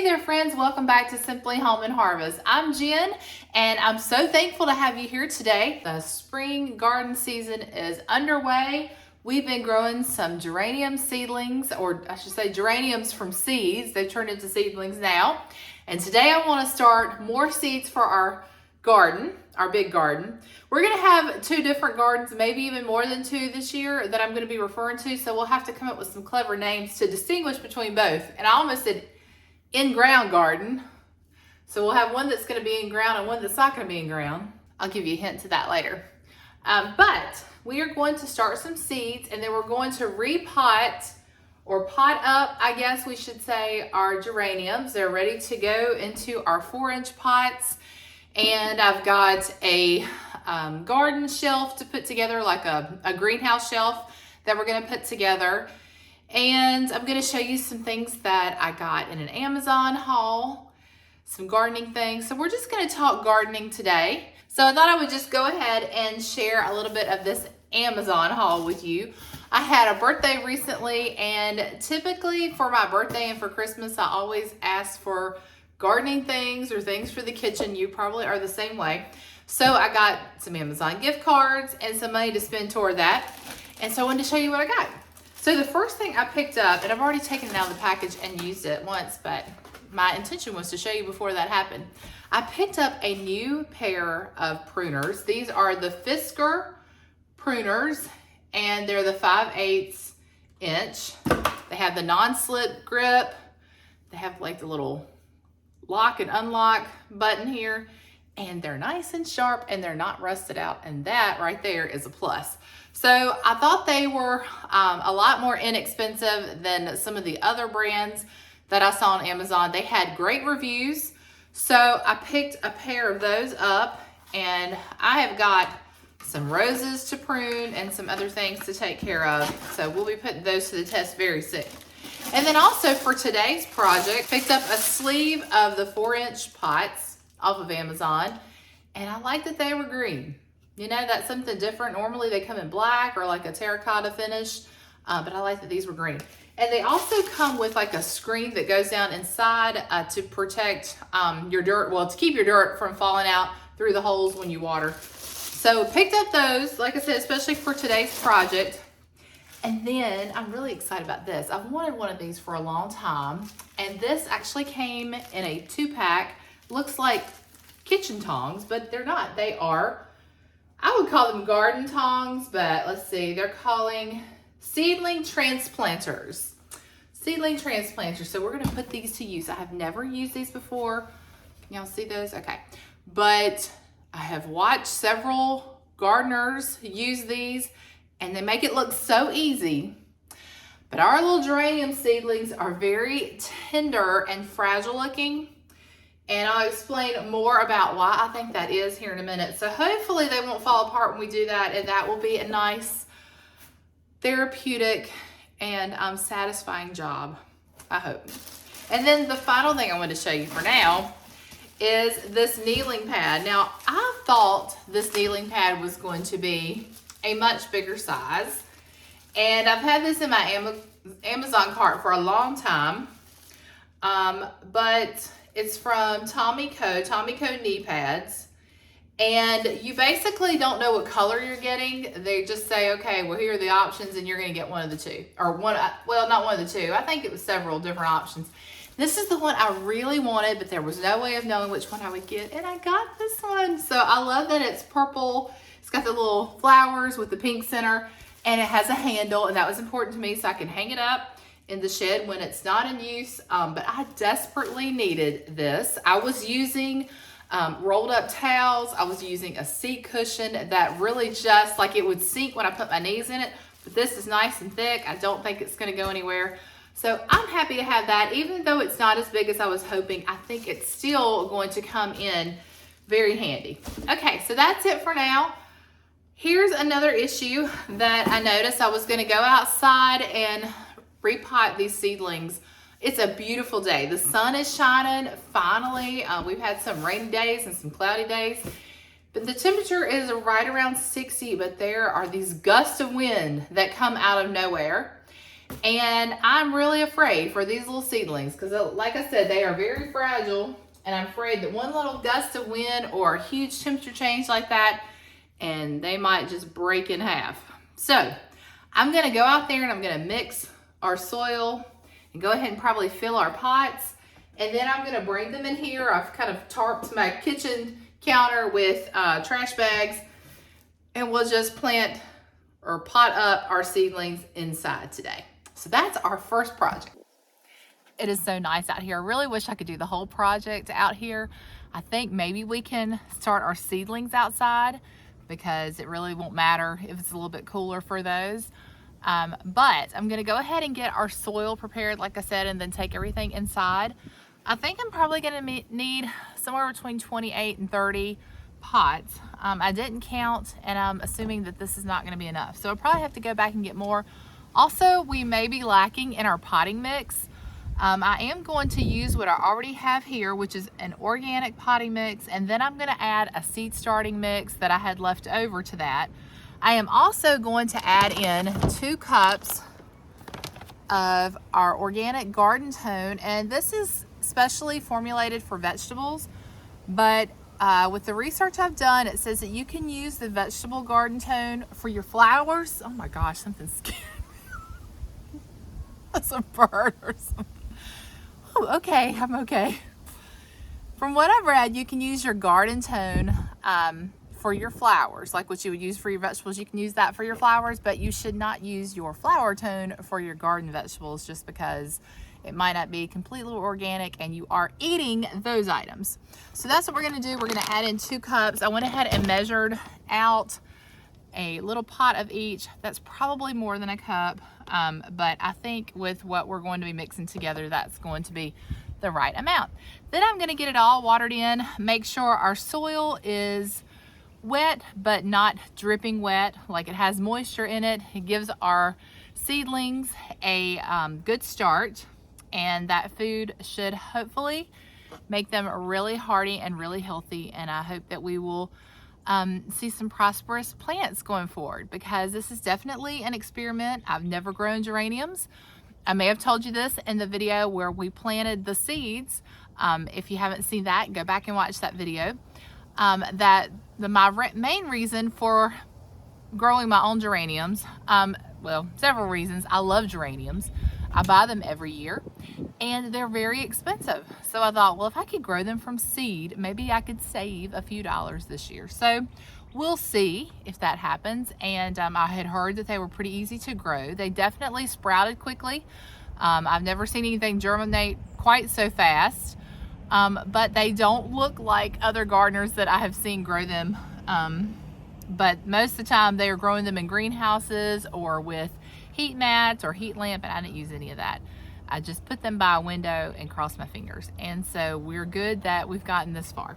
Hey there friends, welcome back to Simply Home and Harvest. I'm Jen and I'm so thankful to have you here today. The spring garden season is underway. We've been growing some geranium seedlings, or I should say geraniums from seeds. They've turned into seedlings now. And today I want to start more seeds for our garden, our big garden. We're going to have two different gardens, maybe even more than two this year that I'm going to be referring to. So we'll have to come up with some clever names to distinguish between both. And I almost said in-ground garden. So we'll have one that's going to be in ground and one that's not going to be in ground. I'll give you a hint to that later. But we are going to start some seeds and then we're going to repot or pot up, I guess we should say, our geraniums. They're ready to go into our 4-inch pots. And I've got a garden shelf to put together, like a greenhouse shelf that we're going to put together. And I'm going to show you some things that I got in an Amazon haul, some gardening things. So we're just going to talk gardening today. So I thought I would just go ahead and share a little bit of this Amazon haul with you. I had a birthday recently, and typically for my birthday and for Christmas, I always ask for gardening things or things for the kitchen. You probably are the same way. So I got some Amazon gift cards and some money to spend toward that. And so I wanted to show you what I got. So the first thing I picked up, and I've already taken it out of the package and used it once, but my intention was to show you before that happened. I picked up a new pair of pruners. These are the Fisker pruners, and they're the 5/8 inch. They have the non-slip grip. They have like the little lock and unlock button here, and they're nice and sharp and they're not rusted out, and that right there is a plus. So I thought they were a lot more inexpensive than some of the other brands that I saw on Amazon. They had great reviews, so I picked a pair of those up, and I have got some roses to prune and some other things to take care of. So we'll be putting those to the test very soon. And then also for today's project, picked up a sleeve of the 4-inch pots off of Amazon, and I like that they were green. You know, that's something different. Normally they come in black or like a terracotta finish, but I like that these were green. And they also come with like a screen that goes down inside to protect your dirt, well, to keep your dirt from falling out through the holes when you water. So picked up those, like I said, especially for today's project. And then I'm really excited about this. I've wanted one of these for a long time, and this actually came in a 2-pack. Looks like kitchen tongs, but they're not. They are, I would call them garden tongs, but let's see, they're calling seedling transplanters. Seedling transplanters. So we're gonna put these to use. I have never used these before. Can y'all see those? Okay. But I have watched several gardeners use these, and they make it look so easy. But our little geranium seedlings are very tender and fragile looking. And I'll explain more about why I think that is here in a minute. So hopefully they won't fall apart when we do that, and that will be a nice, therapeutic, and satisfying job, I hope. And then the final thing I want to show you for now is this kneeling pad. Now, I thought this kneeling pad was going to be a much bigger size, and I've had this in my Amazon cart for a long time, but it's from Tommy Co knee pads, and you basically don't know what color you're getting. They just say, okay, well, here are the options, and you're going to get one of the two, or one, well, not one of the two. I think it was several different options. This is the one I really wanted, but there was no way of knowing which one I would get, and I got this one. So I love that it's purple. It's got the little flowers with the pink center, and it has a handle, and that was important to me so I can hang it up in the shed when it's not in use. But I desperately needed this. I was using rolled up towels. I was using a seat cushion that really just, like, it would sink when I put my knees in it, but this is nice and thick. I don't think it's gonna go anywhere. So I'm happy to have that. Even though it's not as big as I was hoping, I think it's still going to come in very handy. Okay, so that's it for now. Here's another issue that I noticed. I was gonna go outside and repot these seedlings. It's a beautiful day. The sun is shining, finally. We've had some rainy days and some cloudy days, but the temperature is right around 60, but there are these gusts of wind that come out of nowhere. And I'm really afraid for these little seedlings because, like I said, they are very fragile. And I'm afraid that one little gust of wind or a huge temperature change like that, and they might just break in half. So I'm gonna go out there and I'm gonna mix our soil and go ahead and probably fill our pots. And then I'm gonna bring them in here. I've kind of tarped my kitchen counter with trash bags, and we'll just plant or pot up our seedlings inside today. So that's our first project. It is so nice out here. I really wish I could do the whole project out here. I think maybe we can start our seedlings outside because it really won't matter if it's a little bit cooler for those. But I'm gonna go ahead and get our soil prepared, like I said, and then take everything inside. I think I'm probably gonna need somewhere between 28 and 30 pots. I didn't count, and I'm assuming that this is not gonna be enough. So I'll probably have to go back and get more. Also, we may be lacking in our potting mix. I am going to use what I already have here, which is an organic potting mix, and then I'm going to add a seed starting mix that I had left over to that. I am also going to add in 2 cups of our organic garden tone, and this is specially formulated for vegetables, but with the research I've done, it says that you can use the vegetable garden tone for your flowers. Oh my gosh, something's scared me. That's a bird or something. Oh, okay, I'm okay. From what I've read, you can use your garden tone for your flowers, like what you would use for your vegetables. You can use that for your flowers, but you should not use your flower tone for your garden vegetables just because it might not be completely organic and you are eating those items. So that's what we're gonna do. We're gonna add in 2 cups. I went ahead and measured out a little pot of each. That's probably more than a cup, but I think with what we're going to be mixing together, that's going to be the right amount. Then I'm going to get it all watered in, make sure our soil is wet but not dripping wet, like it has moisture in it. It gives our seedlings a good start, and that food should hopefully make them really hardy and really healthy, and I hope that we will see some prosperous plants going forward, because this is definitely an experiment. I've never grown geraniums. I may have told you this in the video where we planted the seeds. If you haven't seen that, go back and watch that video. My main reason for growing my own geraniums, well, several reasons. I love geraniums. I buy them every year and they're very expensive. So I thought, well, if I could grow them from seed, maybe I could save a few dollars this year. So we'll see if that happens. And I had heard that they were pretty easy to grow. They definitely sprouted quickly. I've never seen anything germinate quite so fast, but they don't look like other gardeners that I have seen grow them. But most of the time they are growing them in greenhouses or with heat mats or heat lamp, and I didn't use any of that. I just put them by a window and crossed my fingers. And so we're good that we've gotten this far.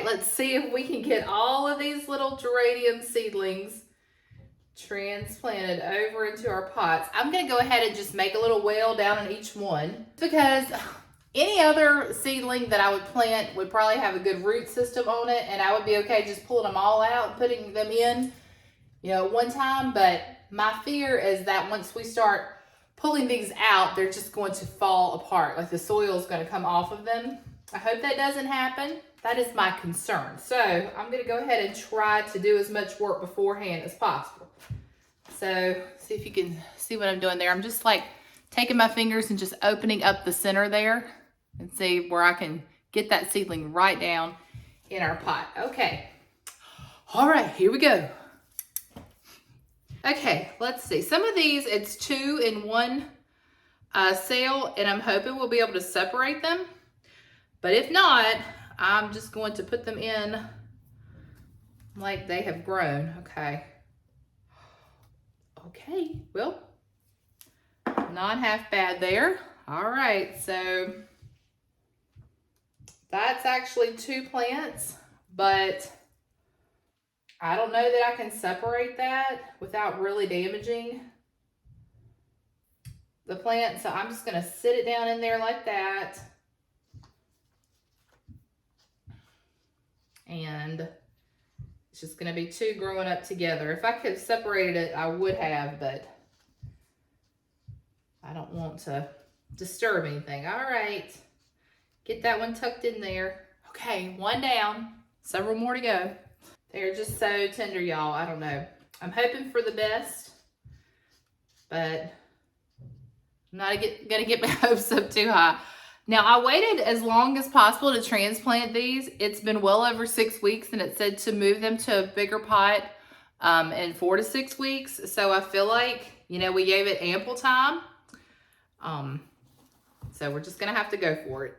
Let's see if we can get all of these little geranium seedlings transplanted over into our pots. I'm going to go ahead and just make a little well down in each one, because any other seedling that I would plant would probably have a good root system on it, and I would be okay just pulling them all out and putting them in, at one time. But my fear is that once we start pulling these out, they're just going to fall apart. Like the soil is going to come off of them. I hope that doesn't happen. That is my concern. So I'm going to go ahead and try to do as much work beforehand as possible. So see if you can see what I'm doing there. I'm just like taking my fingers and just opening up the center there and see where I can get that seedling right down in our pot. Okay. All right, here we go. Okay, let's see. Some of these, it's 2 in 1 cell, and I'm hoping we'll be able to separate them. But if not, I'm just going to put them in like they have grown. Okay. Okay, well, not half bad there. All right, so that's actually 2 plants, but I don't know that I can separate that without really damaging the plant. So I'm just going to sit it down in there like that. And it's just going to be 2 growing up together. If I could have separated it, I would have, but I don't want to disturb anything. All right. Get that one tucked in there. Okay, 1 down. Several more to go. They're just so tender, y'all. I don't know. I'm hoping for the best, but I'm not gonna get my hopes up too high. Now, I waited as long as possible to transplant these. It's been well over 6 weeks, and it said to move them to a bigger pot in 4 to 6 weeks. So I feel like, you know, we gave it ample time. So we're just gonna have to go for it.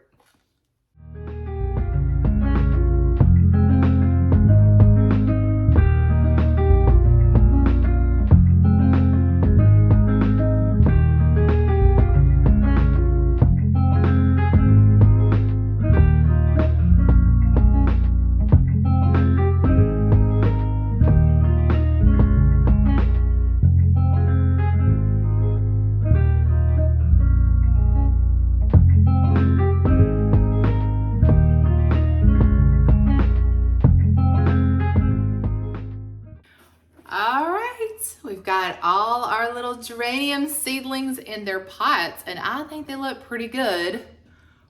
We've got all our little geranium seedlings in their pots, and I think they look pretty good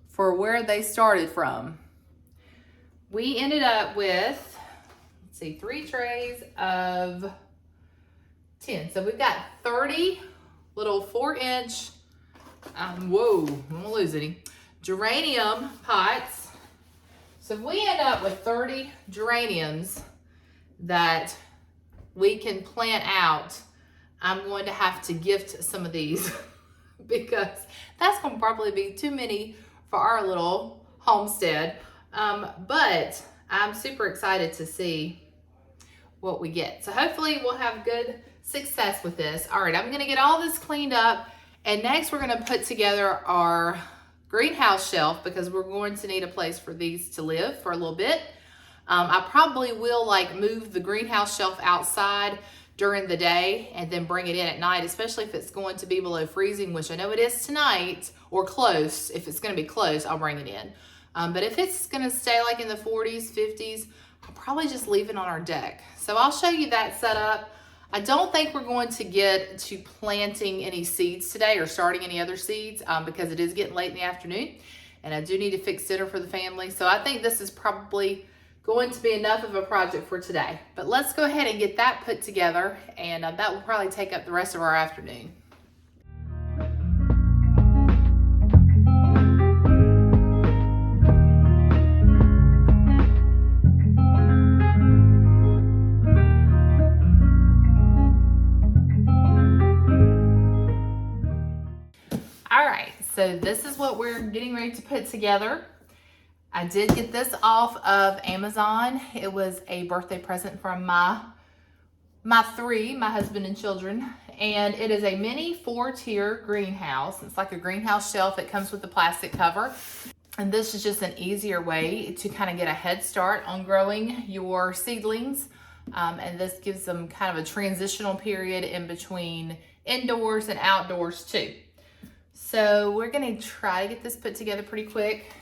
for where they started from. We ended up with, let's see, 3 trays of 10. So we've got 30 little 4-inch, whoa, I'm gonna lose any, geranium pots. So if we end up with 30 geraniums that we can plant out, I'm going to have to gift some of these because that's going to probably be too many for our little homestead. But I'm super excited to see what we get. So hopefully we'll have good success with this. All right, I'm going to get all this cleaned up, and next we're going to put together our greenhouse shelf because we're going to need a place for these to live for a little bit. I probably will like move the greenhouse shelf outside during the day and then bring it in at night, especially if it's going to be below freezing, which I know it is tonight, or close. If it's going to be close, I'll bring it in. But if it's going to stay like in the 40s, 50s, I'll probably just leave it on our deck. So I'll show you that setup. I don't think we're going to get to planting any seeds today or starting any other seeds because it is getting late in the afternoon, and I do need to fix dinner for the family. So I think this is probably going to be enough of a project for today. But let's go ahead and get that put together, and that will probably take up the rest of our afternoon. All right, so this is what we're getting ready to put together. I did get this off of Amazon. It was a birthday present from my husband and children. And it is a mini 4-tier greenhouse. It's like a greenhouse shelf. It comes with the plastic cover. And this is just an easier way to kind of get a head start on growing your seedlings. And this gives them kind of a transitional period in between indoors and outdoors too. So we're gonna try to get this put together pretty quick.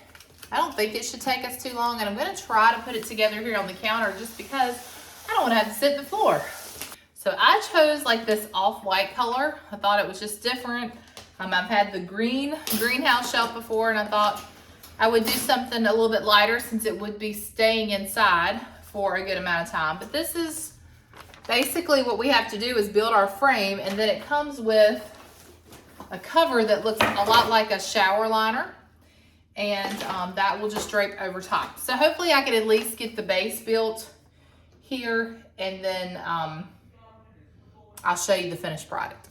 I don't think it should take us too long, and I'm gonna try to put it together here on the counter just because I don't wanna have to sit on the floor. So I chose like this off-white color. I thought it was just different. I've had the greenhouse shelf before, and I thought I would do something a little bit lighter since it would be staying inside for a good amount of time. But this is basically what we have to do is build our frame, and then it comes with a cover that looks a lot like a shower liner, and that will just drape over top. So hopefully I can at least get the base built here, and then I'll show you the finished product.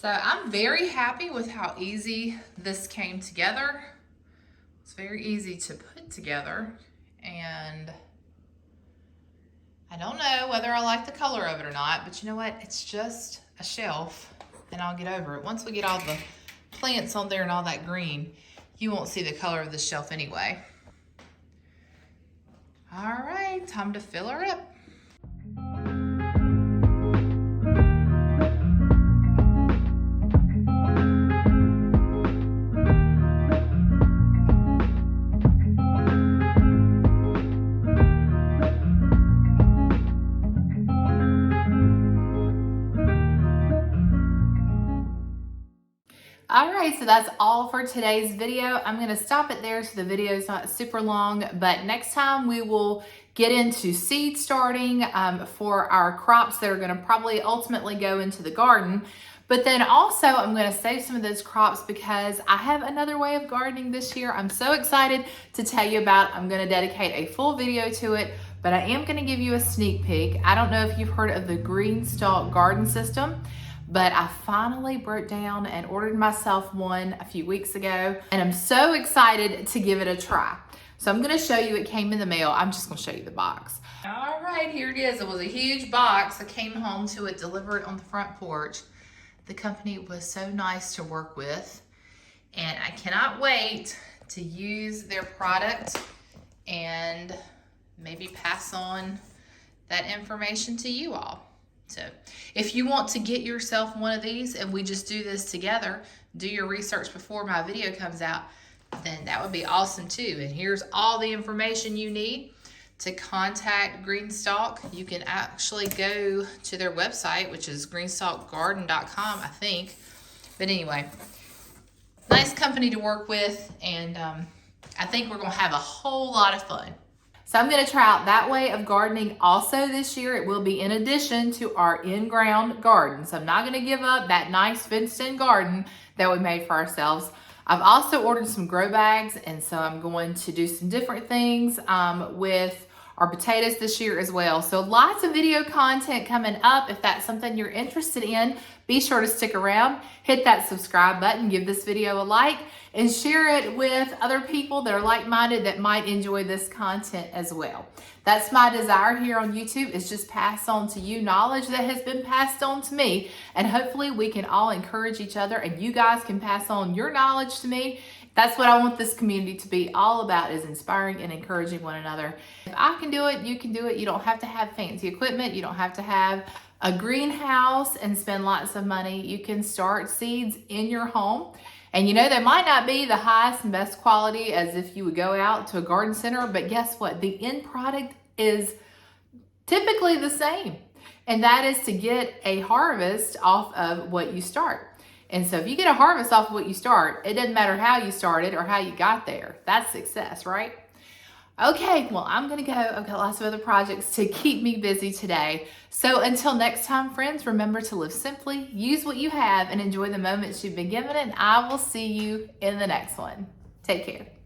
So I'm very happy with how easy this came together. It's very easy to put together, and I don't know whether I like the color of it or not, but you know what? It's just a shelf, and I'll get over it. Once we get all the plants on there and all that green, you won't see the color of the shelf anyway. All right, time to fill her up. All right, so that's all for today's video. I'm gonna stop it there so the video is not super long, but next time we will get into seed starting for our crops that are gonna probably ultimately go into the garden. But then also I'm gonna save some of those crops because I have another way of gardening this year. I'm so excited to tell you about. I'm gonna dedicate a full video to it, but I am gonna give you a sneak peek. I don't know if you've heard of the green stalk garden system, but I finally broke down and ordered myself one a few weeks ago, and I'm so excited to give it a try. So I'm gonna show you, it came in the mail. I'm just gonna show you the box. All right, here it is. It was a huge box. I came home to it delivered on the front porch. The company was so nice to work with, and I cannot wait to use their product and maybe pass on that information to you all. So if you want to get yourself one of these and we just do this together, do your research before my video comes out, then that would be awesome too. And here's all the information you need to contact Greenstalk. You can actually go to their website, which is greenstalkgarden.com, I think. But anyway, nice company to work with, and I think we're gonna have a whole lot of fun. So I'm gonna try out that way of gardening also this year. It will be in addition to our in-ground garden. So I'm not gonna give up that nice fenced-in garden that we made for ourselves. I've also ordered some grow bags, and so I'm going to do some different things with our potatoes this year as well. So lots of video content coming up. If that's something you're interested in, be sure to stick around, hit that subscribe button, give this video a like, and share it with other people that are like-minded that might enjoy this content as well. That's my desire here on YouTube, is just pass on to you knowledge that has been passed on to me, and hopefully we can all encourage each other, and you guys can pass on your knowledge to me. That's what I want this community to be all about, is inspiring and encouraging one another. If I can do it, you can do it. You don't have to have fancy equipment. You don't have to have a greenhouse and spend lots of money. You can start seeds in your home. And you know, they might not be the highest and best quality as if you would go out to a garden center, but guess what? The end product is typically the same. And that is to get a harvest off of what you start. And so if you get a harvest off of what you start, it doesn't matter how you started or how you got there. That's success, right? Okay, well, I'm gonna go. I've got lots of other projects to keep me busy today. So until next time, friends, remember to live simply, use what you have, and enjoy the moments you've been given, and I will see you in the next one. Take care.